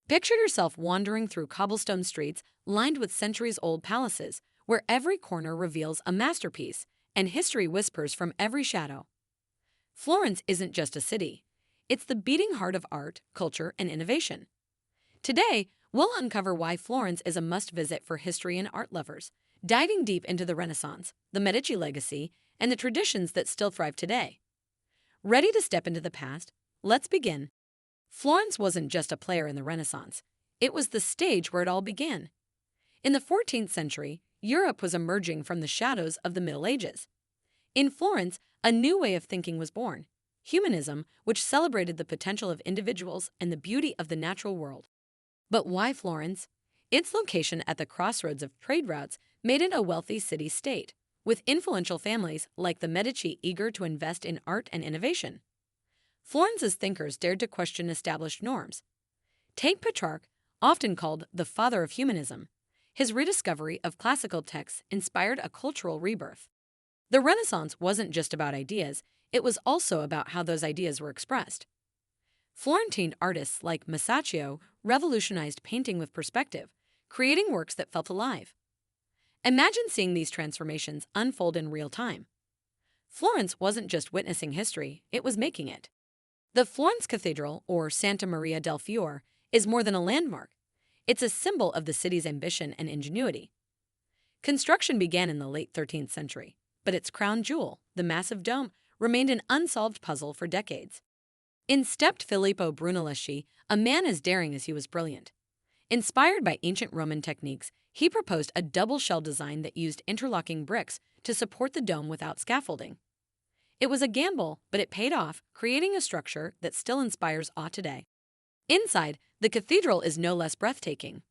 Picture yourself wandering through cobblestone streets lined with centuries-old palaces, where every corner reveals a masterpiece and history whispers from every shadow. Florence isn't just a city. It's the beating heart of art, culture, and innovation. Today, we'll uncover why Florence is a must-visit for history and art lovers, diving deep into the Renaissance, the Medici legacy, and the traditions that still thrive today. Ready to step into the past? Let's begin. Florence wasn't just a player in the Renaissance. It was the stage where it all began. In the 14th century, Europe was emerging from the shadows of the Middle Ages. In Florence, a new way of thinking was born: humanism, which celebrated the potential of individuals and the beauty of the natural world. But why Florence? Its location at the crossroads of trade routes made it a wealthy city-state, with influential families like the Medici eager to invest in art and innovation. Florence's thinkers dared to question established norms. Take Petrarch, often called the father of humanism. His rediscovery of classical texts inspired a cultural rebirth. The Renaissance wasn't just about ideas, it was also about how those ideas were expressed. Florentine artists like Masaccio revolutionized painting with perspective, creating works that felt alive. Imagine seeing these transformations unfold in real time. Florence wasn't just witnessing history, it was making it. The Florence Cathedral, or Santa Maria del Fiore, is more than a landmark. It's a symbol of the city's ambition and ingenuity. Construction began in the late 13th century, but its crown jewel, the massive dome, remained an unsolved puzzle for decades. In stepped Filippo Brunelleschi, a man as daring as he was brilliant. Inspired by ancient Roman techniques, he proposed a double shell design that used interlocking bricks to support the dome without scaffolding. It was a gamble, but it paid off, creating a structure that still inspires awe today. Inside, the cathedral is no less breathtaking.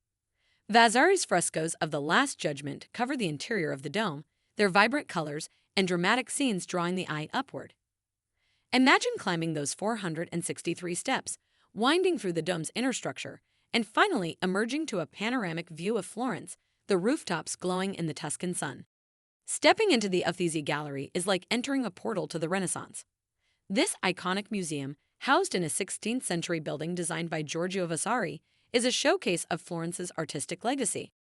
Vasari's frescoes of the Last Judgment cover the interior of the dome, their vibrant colors and dramatic scenes drawing the eye upward. Imagine climbing those 463 steps, winding through the dome's inner structure, and finally emerging to a panoramic view of Florence, the rooftops glowing in the Tuscan sun. Stepping into the Uffizi Gallery is like entering a portal to the Renaissance. This iconic museum, housed in a 16th century building designed by Giorgio Vasari, is a showcase of Florence's artistic legacy.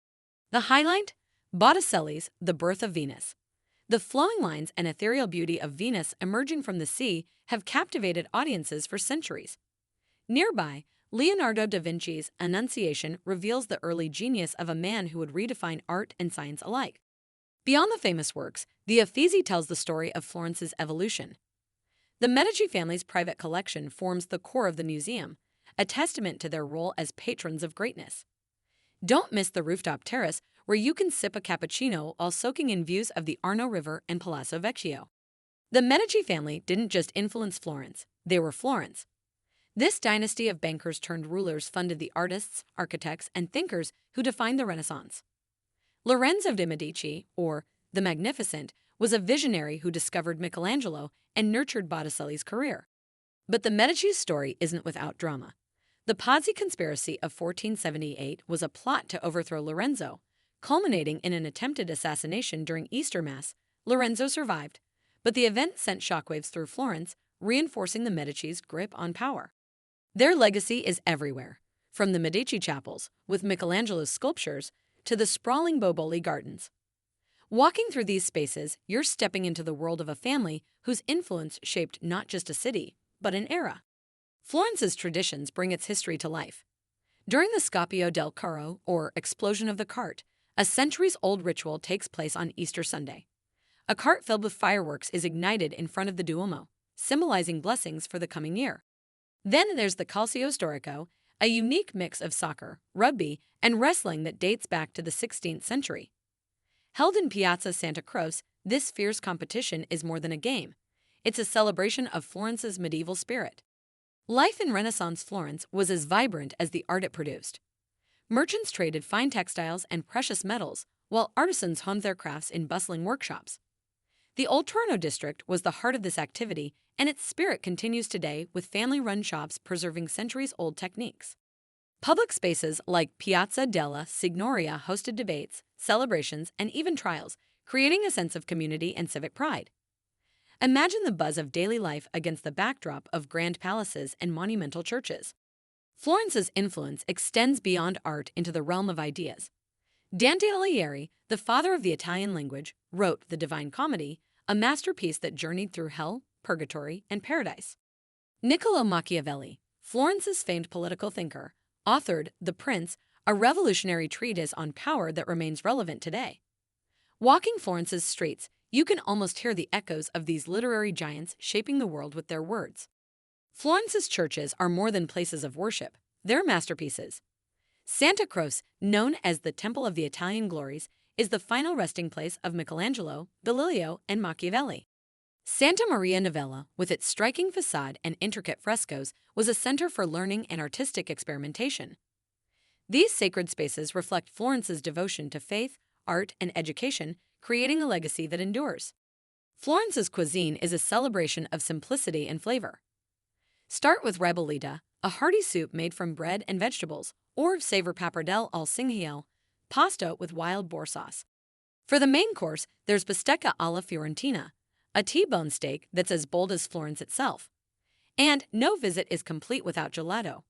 The highlight? Botticelli's The Birth of Venus. The flowing lines and ethereal beauty of Venus emerging from the sea have captivated audiences for centuries. Nearby, Leonardo da Vinci's Annunciation reveals the early genius of a man who would redefine art and science alike. Beyond the famous works, the Uffizi tells the story of Florence's evolution. The Medici family's private collection forms the core of the museum, a testament to their role as patrons of greatness. Don't miss the rooftop terrace, where you can sip a cappuccino while soaking in views of the Arno River and Palazzo Vecchio. The Medici family didn't just influence Florence, they were Florence. This dynasty of bankers turned rulers funded the artists, architects, and thinkers who defined the Renaissance. Lorenzo de' Medici, or the Magnificent, was a visionary who discovered Michelangelo and nurtured Botticelli's career. But the Medici's story isn't without drama. The Pazzi conspiracy of 1478 was a plot to overthrow Lorenzo, culminating in an attempted assassination during Easter Mass. Lorenzo survived, but the event sent shockwaves through Florence, reinforcing the Medici's grip on power. Their legacy is everywhere, from the Medici chapels, with Michelangelo's sculptures, to the sprawling Boboli gardens. Walking through these spaces, you're stepping into the world of a family whose influence shaped not just a city, but an era. Florence's traditions bring its history to life. During the Scoppio del Carro, or Explosion of the Cart, a centuries-old ritual takes place on Easter Sunday. A cart filled with fireworks is ignited in front of the Duomo, symbolizing blessings for the coming year. Then there's the Calcio Storico, a unique mix of soccer, rugby, and wrestling that dates back to the 16th century. Held in Piazza Santa Croce, this fierce competition is more than a game. It's a celebration of Florence's medieval spirit. Life in Renaissance Florence was as vibrant as the art it produced. Merchants traded fine textiles and precious metals, while artisans honed their crafts in bustling workshops. The Old Torino district was the heart of this activity, and its spirit continues today with family-run shops preserving centuries-old techniques. Public spaces like Piazza della Signoria hosted debates, celebrations, and even trials, creating a sense of community and civic pride. Imagine the buzz of daily life against the backdrop of grand palaces and monumental churches. Florence's influence extends beyond art into the realm of ideas. Dante Alighieri, the father of the Italian language, wrote The Divine Comedy, a masterpiece that journeyed through hell, purgatory, and paradise. Niccolò Machiavelli, Florence's famed political thinker, authored The Prince, a revolutionary treatise on power that remains relevant today. Walking Florence's streets, you can almost hear the echoes of these literary giants shaping the world with their words. Florence's churches are more than places of worship, they're masterpieces. Santa Croce, known as the Temple of the Italian Glories, is the final resting place of Michelangelo, Galileo, and Machiavelli. Santa Maria Novella, with its striking facade and intricate frescoes, was a center for learning and artistic experimentation. These sacred spaces reflect Florence's devotion to faith, art, and education, creating a legacy that endures. Florence's cuisine is a celebration of simplicity and flavor. Start with ribollita, a hearty soup made from bread and vegetables, or savor pappardelle al cinghiale, pasta with wild boar sauce. For the main course, there's bistecca alla fiorentina, a T-bone steak that's as bold as Florence itself. And no visit is complete without gelato.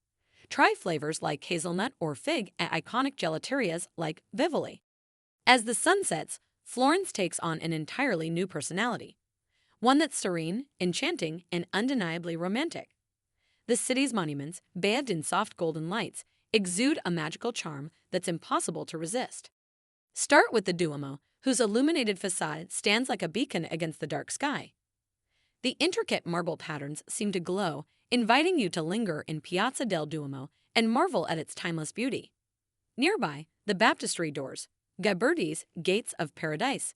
Try flavors like hazelnut or fig at iconic gelaterias like Vivoli. As the sun sets, Florence takes on an entirely new personality, one that's serene, enchanting, and undeniably romantic. The city's monuments, bathed in soft golden lights, exude a magical charm that's impossible to resist. Start with the Duomo, whose illuminated facade stands like a beacon against the dark sky. The intricate marble patterns seem to glow, inviting you to linger in Piazza del Duomo and marvel at its timeless beauty. Nearby, the baptistry doors, Ghiberti's Gates of Paradise,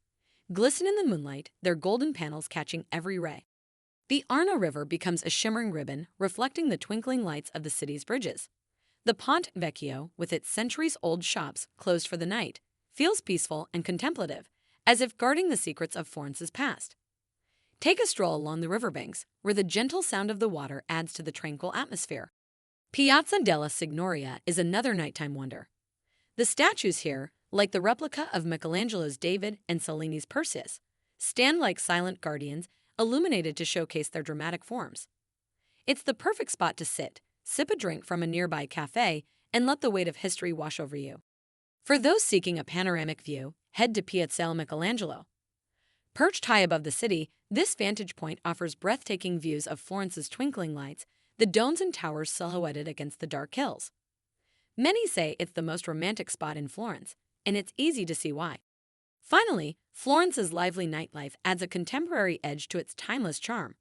glisten in the moonlight, their golden panels catching every ray. The Arno River becomes a shimmering ribbon, reflecting the twinkling lights of the city's bridges. The Ponte Vecchio, with its centuries-old shops closed for the night, feels peaceful and contemplative, as if guarding the secrets of Florence's past. Take a stroll along the riverbanks, where the gentle sound of the water adds to the tranquil atmosphere. Piazza della Signoria is another nighttime wonder. The statues here, like the replica of Michelangelo's David and Cellini's Perseus, stand like silent guardians, illuminated to showcase their dramatic forms. It's the perfect spot to sit, sip a drink from a nearby cafe, and let the weight of history wash over you. For those seeking a panoramic view, head to Piazzale Michelangelo. Perched high above the city, this vantage point offers breathtaking views of Florence's twinkling lights, the domes and towers silhouetted against the dark hills. Many say it's the most romantic spot in Florence, and it's easy to see why. Finally, Florence's lively nightlife adds a contemporary edge to its timeless charm.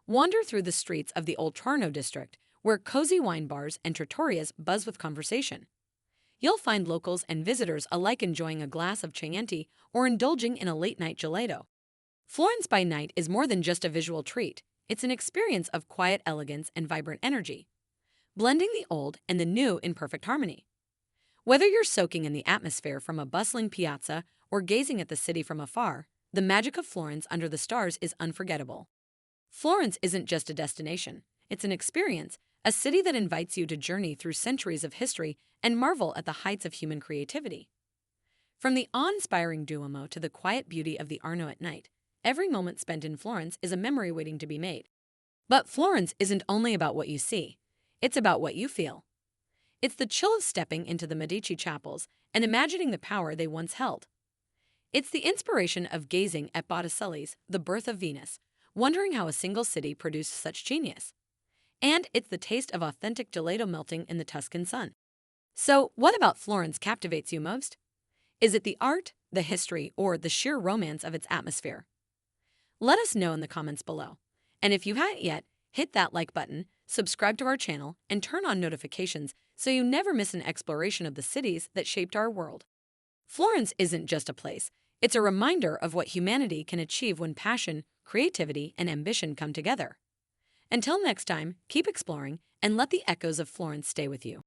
Wander through the streets of the Old Trarno district, where cozy wine bars and trattorias buzz with conversation. You'll find locals and visitors alike enjoying a glass of Chianti or indulging in a late-night gelato. Florence by night is more than just a visual treat. It's an experience of quiet elegance and vibrant energy, blending the old and the new in perfect harmony. Whether you're soaking in the atmosphere from a bustling piazza or gazing at the city from afar, the magic of Florence under the stars is unforgettable. Florence isn't just a destination, it's an experience, a city that invites you to journey through centuries of history and marvel at the heights of human creativity. From the awe-inspiring Duomo to the quiet beauty of the Arno at night, every moment spent in Florence is a memory waiting to be made. But Florence isn't only about what you see, it's about what you feel. It's the chill of stepping into the Medici chapels and imagining the power they once held. It's the inspiration of gazing at Botticelli's The Birth of Venus, wondering how a single city produced such genius. And it's the taste of authentic gelato melting in the Tuscan sun. So, what about Florence captivates you most? Is it the art, the history, or the sheer romance of its atmosphere? Let us know in the comments below. And if you haven't yet, hit that like button, subscribe to our channel, and turn on notifications so you never miss an exploration of the cities that shaped our world. Florence isn't just a place, it's a reminder of what humanity can achieve when passion, creativity, and ambition come together. Until next time, keep exploring and let the echoes of Florence stay with you.